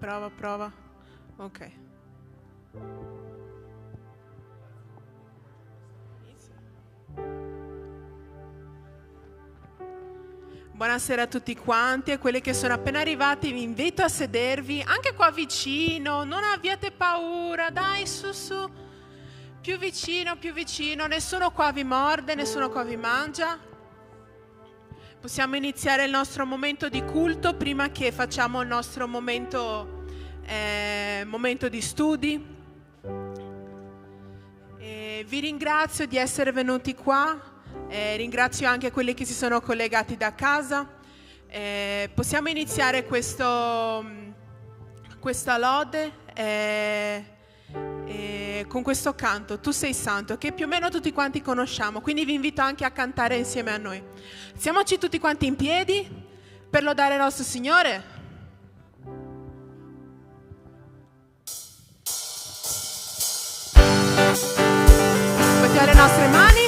Prova. Ok. Buonasera a tutti quanti e quelli che sono appena arrivati vi invito a sedervi anche qua vicino, non abbiate paura, dai su, più vicino, nessuno qua vi morde, nessuno qua vi mangia. Possiamo iniziare il nostro momento di culto prima che facciamo il nostro momento di studi. Vi ringrazio di essere venuti qua. Ringrazio anche quelli che si sono collegati da casa. Possiamo iniziare questa lode con questo canto, Tu sei santo, che più o meno tutti quanti conosciamo, quindi vi invito anche a cantare insieme a noi. Siamoci tutti quanti in piedi per lodare il nostro Signore. Poggiare le nostre mani.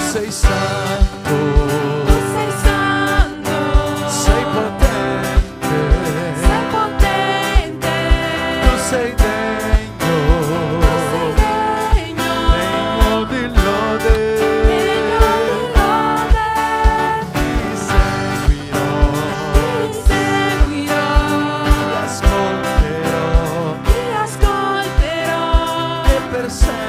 Sei santo, sei santo, sei potente, tu sei degno, degno di lode, ti seguirò, ti ascolterò, e per sempre.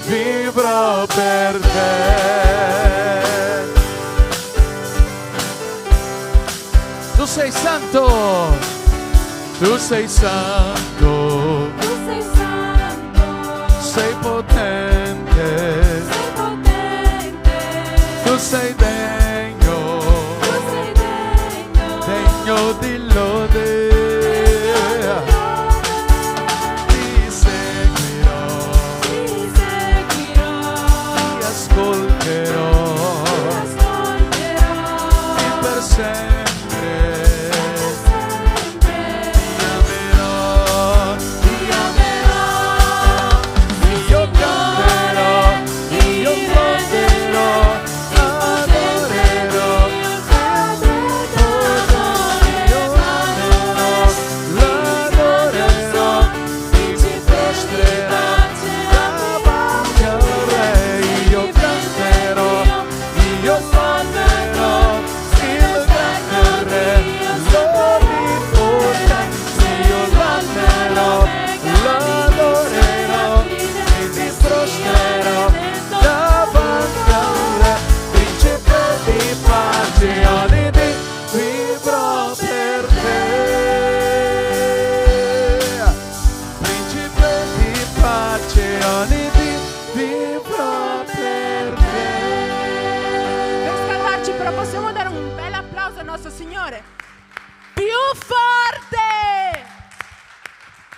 Vivrò per te. Tu sei santo, tu sei santo, tu sei santo, sei potente, tu sei degno, degno di lode.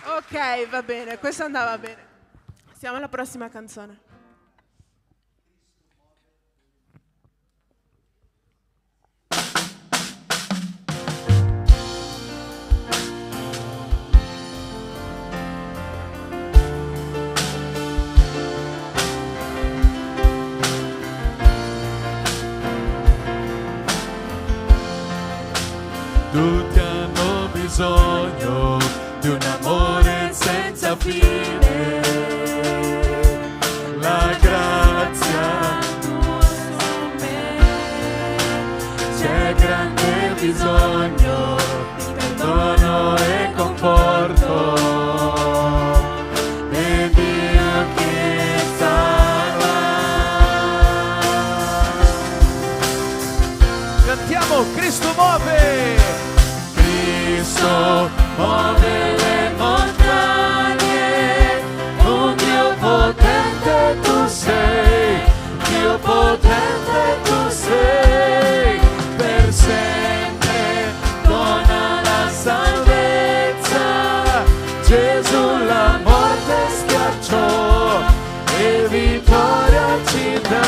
Ok, va bene, questo andava bene. Siamo alla prossima canzone. Tutti hanno bisogno di un amore senza fine, la grazia c'è grande bisogno di perdono e conforto. Gesù la morte schiacciò e vittoria ci dà.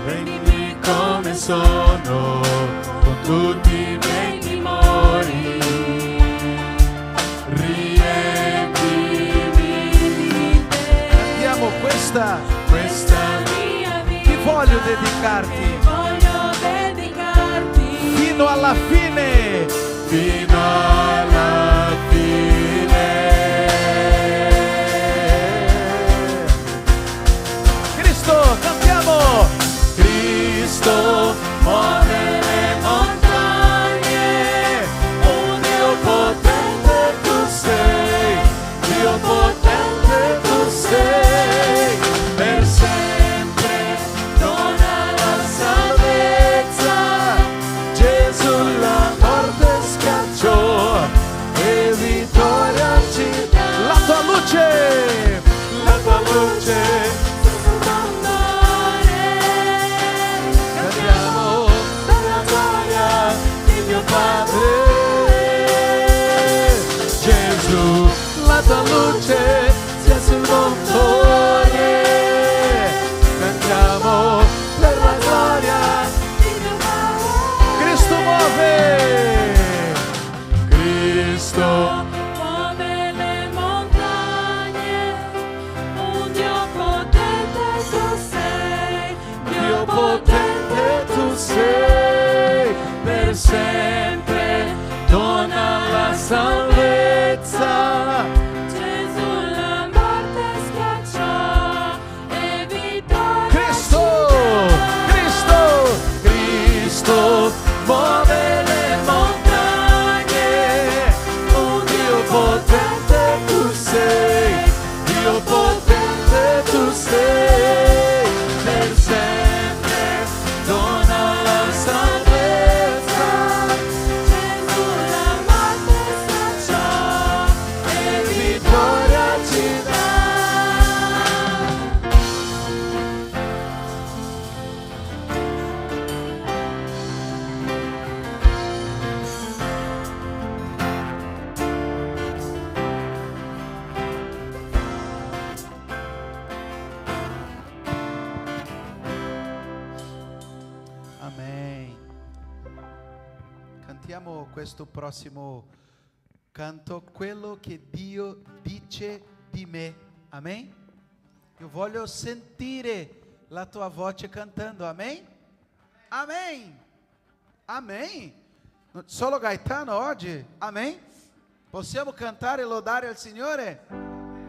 Prendimi come sono, con tutti i miei timori, riempimi di te. Cantiamo questa Mia vita, ti voglio dedicarti fino alla fine. fino alla fine. Cristo, cantiamo. Cristo muove le montagne, un Dio potente tu sei, Dio potente tu sei, per sempre dona la salvezza, Gesù la morte scacciò e vittoria ci dà. La tua luce, La tua luce cantiamo dalla gloria di mio Padre. Gesù, la tua luce sia sul montone. Cantiamo per la gloria di mio Padre. Cristo muove. Cristo Muove le montagne, un Dio potente tu sei, Dio potente tu sei, per sempre dona la salvezza. Gesù la morte schiacciò e vittoria Cristo, Cristo, Cristo muove le montagne, un Dio potente tu sei, Dio potente tu sei, per sempre dona la salvezza. Gesù la morte schiacciò E vittoria ci dà. Amen. Cantiamo questo prossimo canto, quello che Dio dice di me. Amen. Io voglio sentire la tua voce cantando. Amen. Amen. Amen. Solo Gaetano oggi. Amen. Possiamo cantare e lodare al Signore?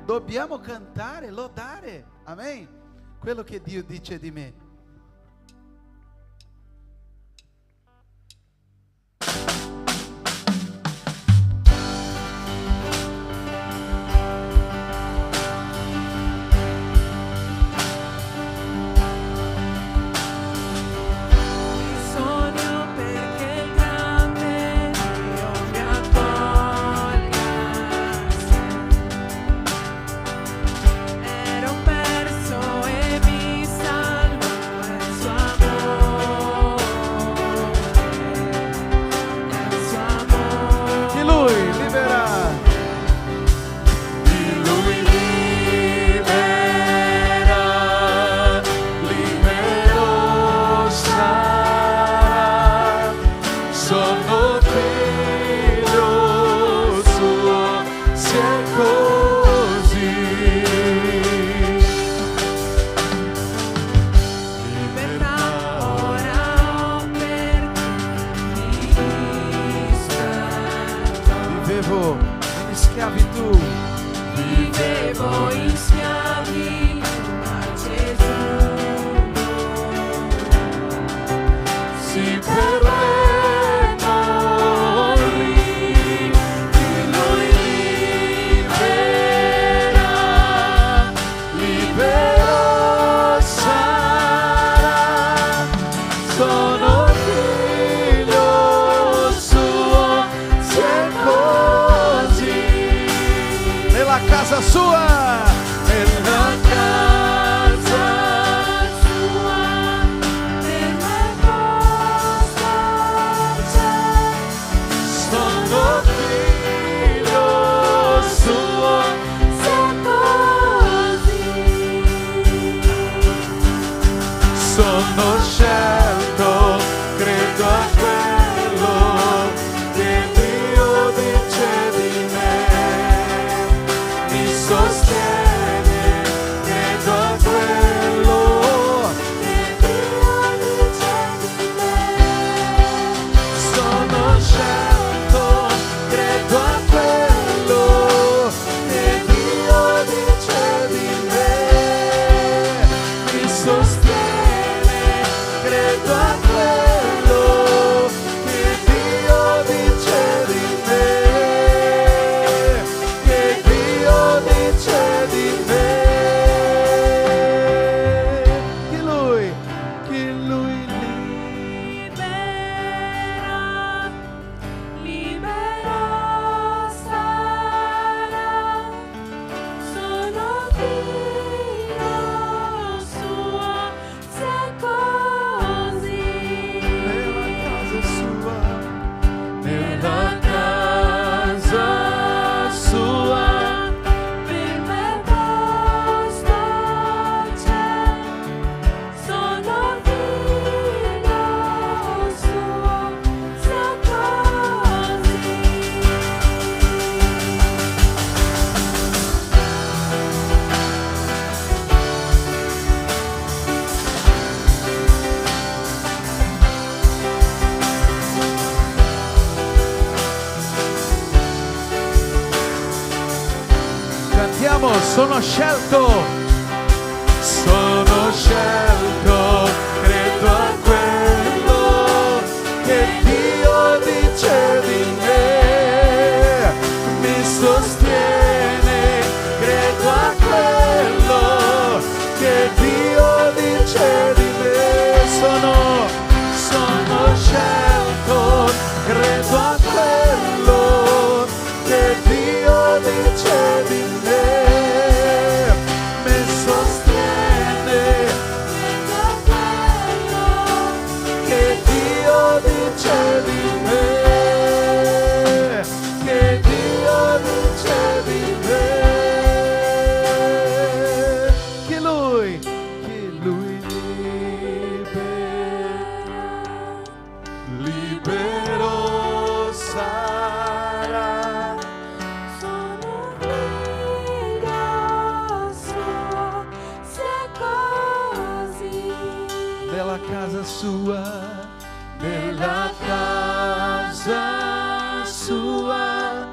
Dobbiamo cantare e lodare. Amen. Quello che Dio dice di me. sogno perché il grande Dio mi accolga a sé. Ero perso e mi salvò il suo amore, il suo amore. Di Lui libera. Di Lui libera, libero sarà. Sono figlio suo, se è così. Libertà ora ho per Cristo. Vivevo in schiavitù. Vivevo in schiavitù, ma Gesù Si per me morì, di Lui libera, libero sarà. Sono figlio suo, se è così. casa sua, nella casa sua, per me posta c'è. Sono figlio suo, sia così. sono scelto, credo a quello che Dio dice di me, mi sostiene, credo a quello che Dio dice di me, sono scelto, credo a quello che Dio dice di me, mi sostiene, credo a quello che Dio dice di me, che Dio dice di me, che Lui Libera, libero sarà, sono figlio suo, sia così. nella casa sua, Nella casa sua, per me posto c'è, sono figlio suo, sia così. cantiamo, sono scelto, credo a quello che Dio dice di me, mi sostiene, credo a quello che Dio dice di me, sono scelto, credo a quello che Dio dice di me, mi sostiene, che Dio dice di me, che Dio dice di me, che Lui libero sarà, Sono figlio suo, sia così. nella casa sua, nella casa sua,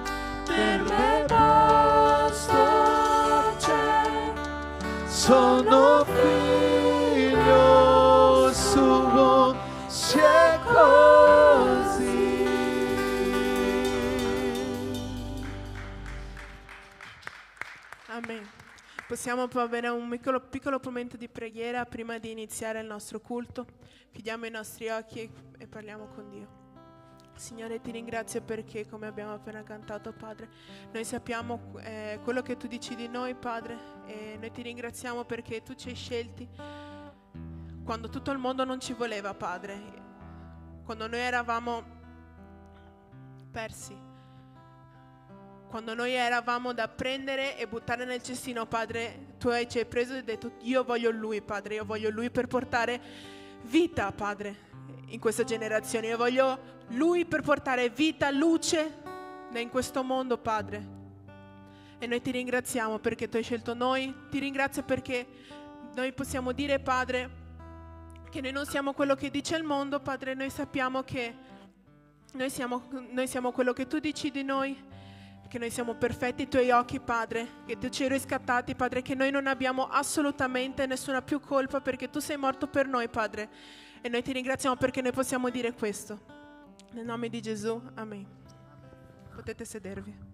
per me posto c'è, sono figlio suo, sia così. Amen. Possiamo avere un piccolo momento di preghiera prima di iniziare il nostro culto. Chiudiamo i nostri occhi e parliamo con Dio. Signore, ti ringrazio perché, come abbiamo appena cantato, Padre, noi sappiamo quello che tu dici di noi, Padre, e noi ti ringraziamo perché tu ci hai scelti quando tutto il mondo non ci voleva, Padre, quando noi eravamo persi, quando noi eravamo da prendere e buttare nel cestino, Padre, tu ci hai preso e hai detto: io voglio Lui, Padre, io voglio Lui per portare vita, Padre, in questa generazione. Io voglio Lui per portare vita, luce in questo mondo, Padre. E noi ti ringraziamo perché tu hai scelto noi. Ti ringrazio perché noi possiamo dire, Padre, che noi non siamo quello che dice il mondo, Padre. Noi sappiamo che noi siamo quello che tu dici di noi, che noi siamo perfetti ai tuoi occhi, Padre, che tu ci hai riscattati, Padre, che noi non abbiamo assolutamente nessuna più colpa perché tu sei morto per noi, Padre. E noi ti ringraziamo perché noi possiamo dire questo. Nel nome di Gesù, amen. Potete sedervi.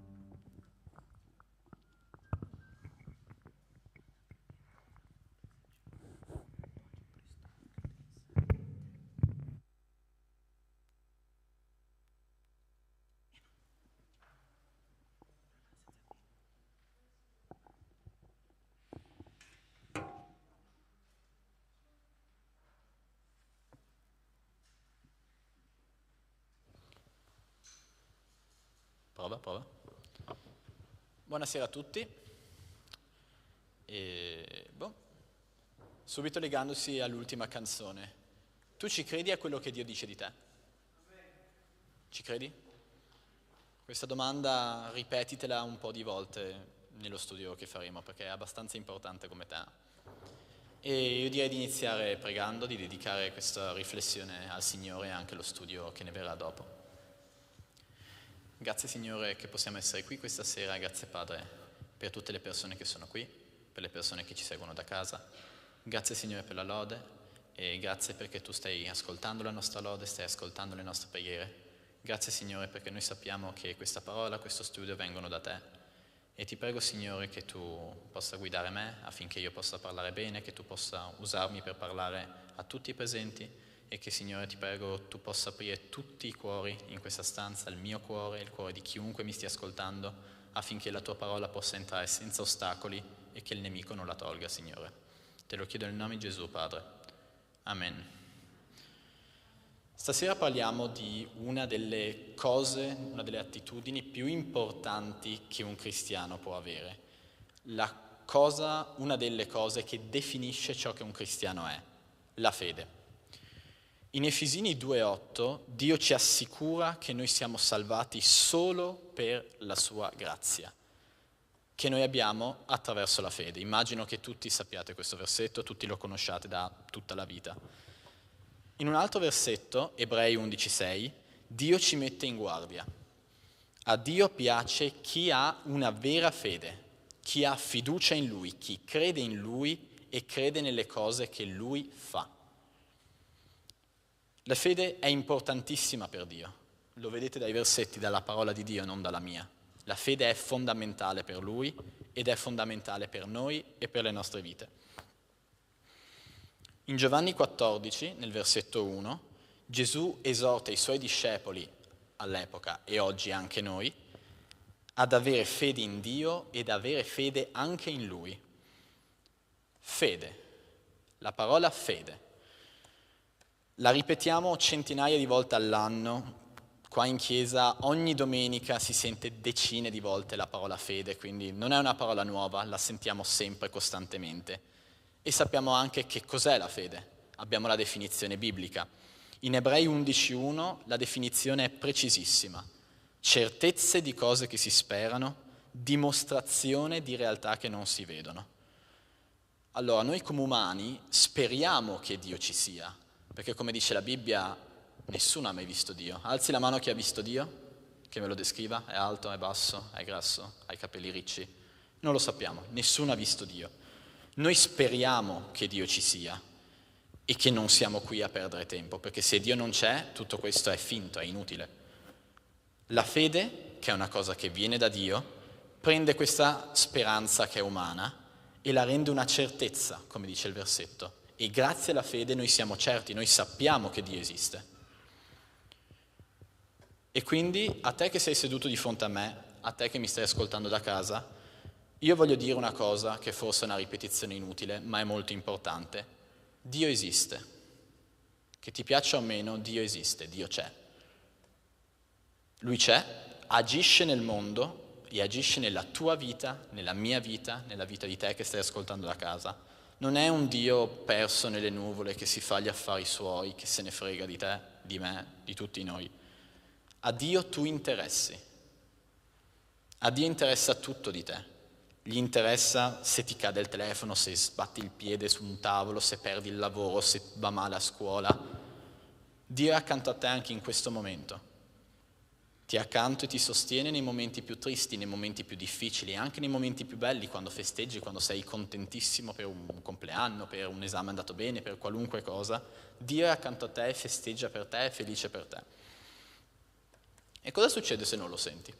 Prova. Buonasera a tutti. Subito legandosi all'ultima canzone. Tu ci credi a quello che Dio dice di te? Ci credi? Questa domanda ripetitela un po' di volte nello studio che faremo, perché è abbastanza importante come tema. E io direi di iniziare pregando, di dedicare questa riflessione al Signore e anche lo studio che ne verrà dopo. Grazie Signore che possiamo essere qui questa sera, grazie Padre per tutte le persone che sono qui, per le persone che ci seguono da casa. Grazie Signore per la lode e grazie perché tu stai ascoltando la nostra lode, stai ascoltando le nostre preghiere. Grazie Signore perché noi sappiamo che questa parola, questo studio vengono da te. E ti prego Signore che tu possa guidare me affinché io possa parlare bene, che tu possa usarmi per parlare a tutti i presenti e che Signore ti prego tu possa aprire tutti i cuori in questa stanza, il mio cuore, il cuore di chiunque mi stia ascoltando, affinché la tua parola possa entrare senza ostacoli e che il nemico non la tolga, Signore. Te lo chiedo nel nome di Gesù, Padre. Amen. Stasera parliamo di una delle cose, una delle attitudini più importanti che un cristiano può avere. Una delle cose che definisce ciò che un cristiano è, la fede. In Efesini 2,8 Dio ci assicura che noi siamo salvati solo per la sua grazia, che noi abbiamo attraverso la fede. Immagino che tutti sappiate questo versetto, tutti lo conosciate da tutta la vita. In un altro versetto, Ebrei 11,6, Dio ci mette in guardia. A Dio piace chi ha una vera fede, chi ha fiducia in Lui, chi crede in Lui e crede nelle cose che Lui fa. La fede è importantissima per Dio, lo vedete dai versetti, dalla parola di Dio, non dalla mia. La fede è fondamentale per Lui ed è fondamentale per noi e per le nostre vite. In Giovanni 14, nel versetto 1, Gesù esorta i Suoi discepoli all'epoca e oggi anche noi ad avere fede in Dio ed avere fede anche in Lui. Fede, la parola fede. La ripetiamo centinaia di volte all'anno, qua in chiesa ogni domenica si sente decine di volte la parola fede, quindi non è una parola nuova, la sentiamo sempre costantemente. E sappiamo anche che cos'è la fede, abbiamo la definizione biblica. In Ebrei 11,1 la definizione è precisissima, certezze di cose che si sperano, dimostrazione di realtà che non si vedono. Allora noi come umani speriamo che Dio ci sia, perché come dice la Bibbia, nessuno ha mai visto Dio. Alzi la mano chi ha visto Dio, che me lo descriva, è alto, è basso, è grasso, ha i capelli ricci. Non lo sappiamo, nessuno ha visto Dio. Noi speriamo che Dio ci sia e che non siamo qui a perdere tempo, perché se Dio non c'è, tutto questo è finto, è inutile. La fede, che è una cosa che viene da Dio, prende questa speranza che è umana e la rende una certezza, come dice il versetto. E grazie alla fede noi siamo certi, noi sappiamo che Dio esiste. E quindi a te che sei seduto di fronte a me, a te che mi stai ascoltando da casa, io voglio dire una cosa che forse è una ripetizione inutile, ma è molto importante. Dio esiste. Che ti piaccia o meno, Dio esiste, Dio c'è. Lui c'è, agisce nel mondo e agisce nella tua vita, nella mia vita, nella vita di te che stai ascoltando da casa. Non è un Dio perso nelle nuvole che si fa gli affari suoi, che se ne frega di te, di me, di tutti noi. A Dio tu interessi. A Dio interessa tutto di te. Gli interessa se ti cade il telefono, se sbatti il piede su un tavolo, se perdi il lavoro, se va male a scuola. Dio è accanto a te anche in questo momento. Ti è accanto e ti sostiene nei momenti più tristi, nei momenti più difficili e anche nei momenti più belli, quando festeggi, quando sei contentissimo per un compleanno, per un esame andato bene, per qualunque cosa. Dio è accanto a te e festeggia per te, è felice per te. E cosa succede se non lo senti?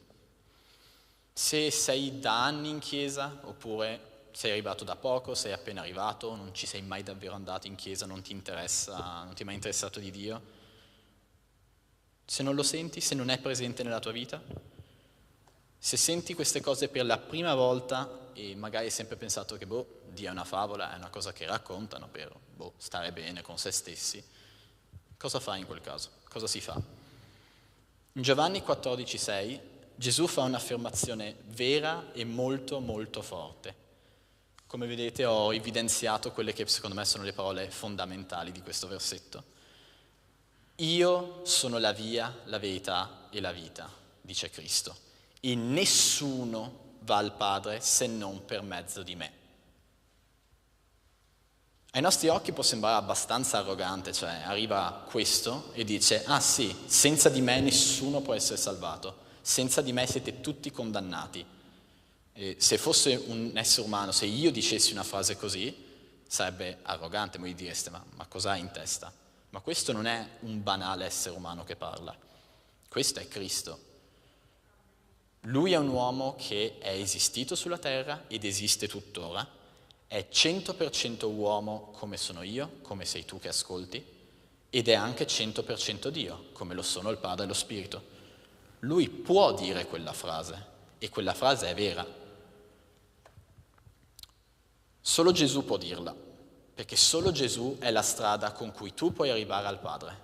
Se sei da anni in chiesa, oppure sei arrivato da poco, sei appena arrivato, non ci sei mai davvero andato in chiesa, non ti interessa, non ti è mai interessato di Dio, se non lo senti, se non è presente nella tua vita, se senti queste cose per la prima volta e magari hai sempre pensato che Dio è una favola, è una cosa che raccontano per stare bene con se stessi, cosa fai in quel caso? Cosa si fa? In Giovanni 14,6 Gesù fa un'affermazione vera e molto molto forte. Come vedete ho evidenziato quelle che secondo me sono le parole fondamentali di questo versetto. Io sono la via, la verità e la vita, dice Cristo, e nessuno va al Padre se non per mezzo di me. Ai nostri occhi può sembrare abbastanza arrogante, cioè arriva questo e dice, ah sì, senza di me nessuno può essere salvato, senza di me siete tutti condannati. E se fosse un essere umano, se io dicessi una frase così, sarebbe arrogante, voi direste, ma cos'hai in testa? Ma questo non è un banale essere umano che parla, questo è Cristo. Lui è un uomo che è esistito sulla terra ed esiste tuttora, è 100% uomo come sono io, come sei tu che ascolti, ed è anche 100% Dio, come lo sono il Padre e lo Spirito. Lui può dire quella frase, e quella frase è vera. Solo Gesù può dirla, perché solo Gesù è la strada con cui tu puoi arrivare al Padre.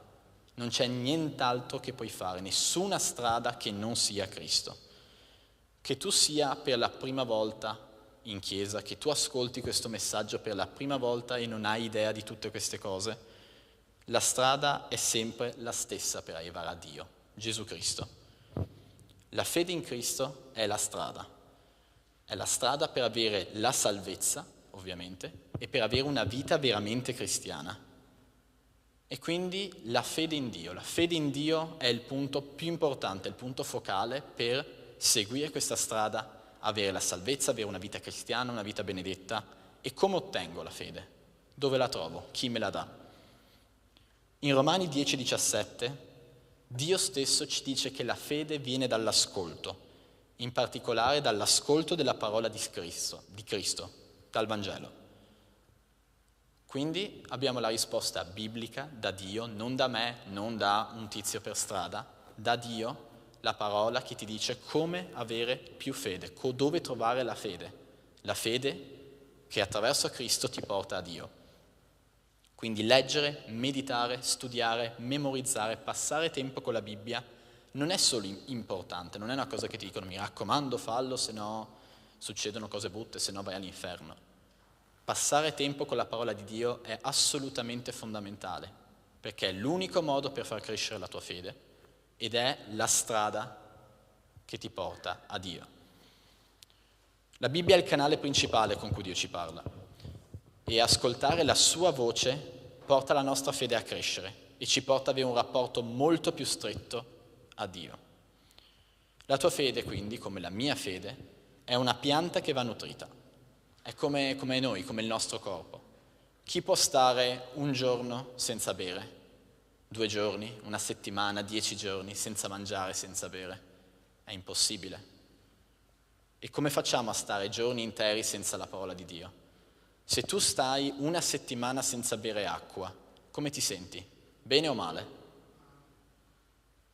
Non c'è nient'altro che puoi fare, nessuna strada che non sia Cristo. Che tu sia per la prima volta in chiesa, che tu ascolti questo messaggio per la prima volta e non hai idea di tutte queste cose, la strada è sempre la stessa per arrivare a Dio, Gesù Cristo. La fede in Cristo è la strada per avere la salvezza, ovviamente, e per avere una vita veramente cristiana. E quindi la fede in Dio è il punto più importante, il punto focale per seguire questa strada, avere la salvezza, avere una vita cristiana, una vita benedetta. E come ottengo la fede? Dove la trovo? Chi me la dà? In Romani 10,17 Dio stesso ci dice che la fede viene dall'ascolto, in particolare dall'ascolto della parola di Cristo, dal Vangelo. Quindi abbiamo la risposta biblica da Dio, non da me, non da un tizio per strada, da Dio, la parola che ti dice come avere più fede, dove trovare la fede che attraverso Cristo ti porta a Dio. Quindi leggere, meditare, studiare, memorizzare, passare tempo con la Bibbia non è solo importante, non è una cosa che ti dicono mi raccomando fallo, se no succedono cose brutte, se no vai all'inferno. Passare tempo con la parola di Dio è assolutamente fondamentale, perché è l'unico modo per far crescere la tua fede ed è la strada che ti porta a Dio. La Bibbia è il canale principale con cui Dio ci parla e ascoltare la sua voce porta la nostra fede a crescere e ci porta ad avere un rapporto molto più stretto a Dio. La tua fede, quindi, come la mia fede, è una pianta che va nutrita. È come noi, come il nostro corpo. Chi può stare un giorno senza bere? 2 giorni, una settimana, 10 giorni, senza mangiare, senza bere? È impossibile. E come facciamo a stare giorni interi senza la parola di Dio? Se tu stai una settimana senza bere acqua, come ti senti? Bene o male?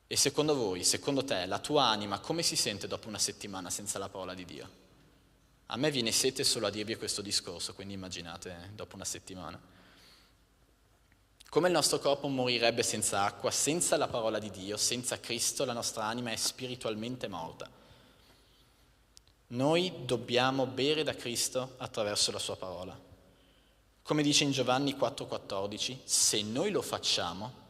E secondo voi, secondo te, la tua anima come si sente dopo una settimana senza la parola di Dio? A me viene sete solo a dirvi questo discorso, quindi immaginate dopo una settimana. Come il nostro corpo morirebbe senza acqua, senza la parola di Dio, senza Cristo, la nostra anima è spiritualmente morta. Noi dobbiamo bere da Cristo attraverso la sua parola. Come dice in Giovanni 4,14, se noi lo facciamo,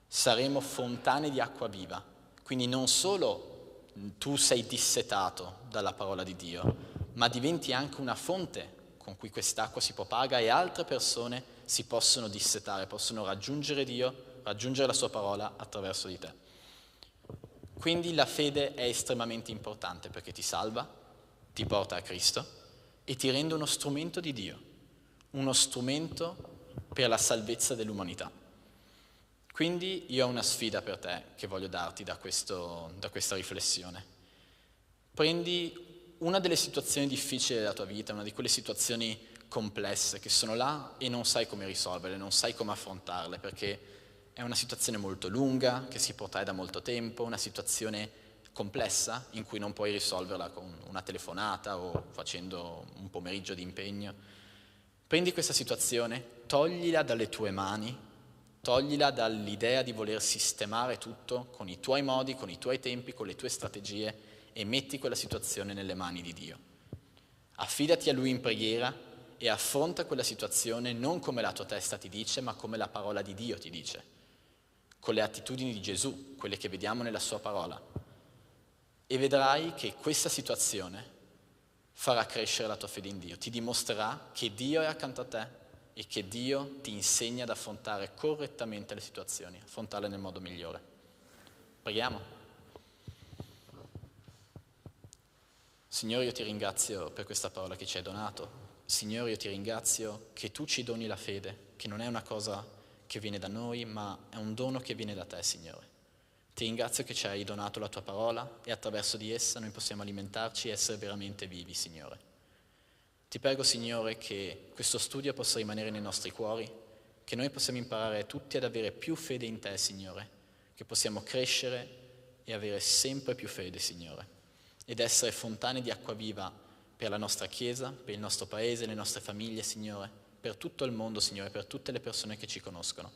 saremo fontane di acqua viva. Quindi non solo tu sei dissetato dalla parola di Dio, ma diventi anche una fonte con cui quest'acqua si propaga e altre persone si possono dissetare, possono raggiungere Dio, raggiungere la sua parola attraverso di te. Quindi la fede è estremamente importante perché ti salva, ti porta a Cristo e ti rende uno strumento di Dio, uno strumento per la salvezza dell'umanità. Quindi io ho una sfida per te che voglio darti da questa riflessione. Prendi una delle situazioni difficili della tua vita, una di quelle situazioni complesse che sono là e non sai come risolverle, non sai come affrontarle, perché è una situazione molto lunga, che si protrae da molto tempo, una situazione complessa in cui non puoi risolverla con una telefonata o facendo un pomeriggio di impegno. Prendi questa situazione, toglila dalle tue mani, toglila dall'idea di voler sistemare tutto con i tuoi modi, con i tuoi tempi, con le tue strategie e metti quella situazione nelle mani di Dio. Affidati a Lui in preghiera e affronta quella situazione non come la tua testa ti dice, ma come la parola di Dio ti dice, con le attitudini di Gesù, quelle che vediamo nella sua parola. E vedrai che questa situazione farà crescere la tua fede in Dio, ti dimostrerà che Dio è accanto a te e che Dio ti insegna ad affrontare correttamente le situazioni, affrontarle nel modo migliore. Preghiamo. Signore, io ti ringrazio per questa parola che ci hai donato. Signore, io ti ringrazio che tu ci doni la fede, che non è una cosa che viene da noi, ma è un dono che viene da te, Signore. Ti ringrazio che ci hai donato la tua parola e attraverso di essa noi possiamo alimentarci e essere veramente vivi, Signore. Ti prego, Signore, che questo studio possa rimanere nei nostri cuori, che noi possiamo imparare tutti ad avere più fede in te, Signore, che possiamo crescere e avere sempre più fede, Signore, ed essere fontane di acqua viva per la nostra Chiesa, per il nostro Paese, le nostre famiglie, Signore, per tutto il mondo, Signore, per tutte le persone che ci conoscono,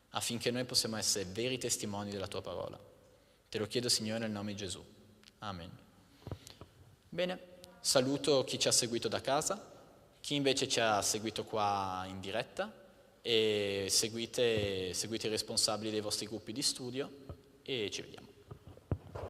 affinché noi possiamo essere veri testimoni della tua parola. Te lo chiedo, Signore, nel nome di Gesù. Amen. Bene. Saluto chi ci ha seguito da casa, chi invece ci ha seguito qua in diretta e seguite i responsabili dei vostri gruppi di studio e ci vediamo.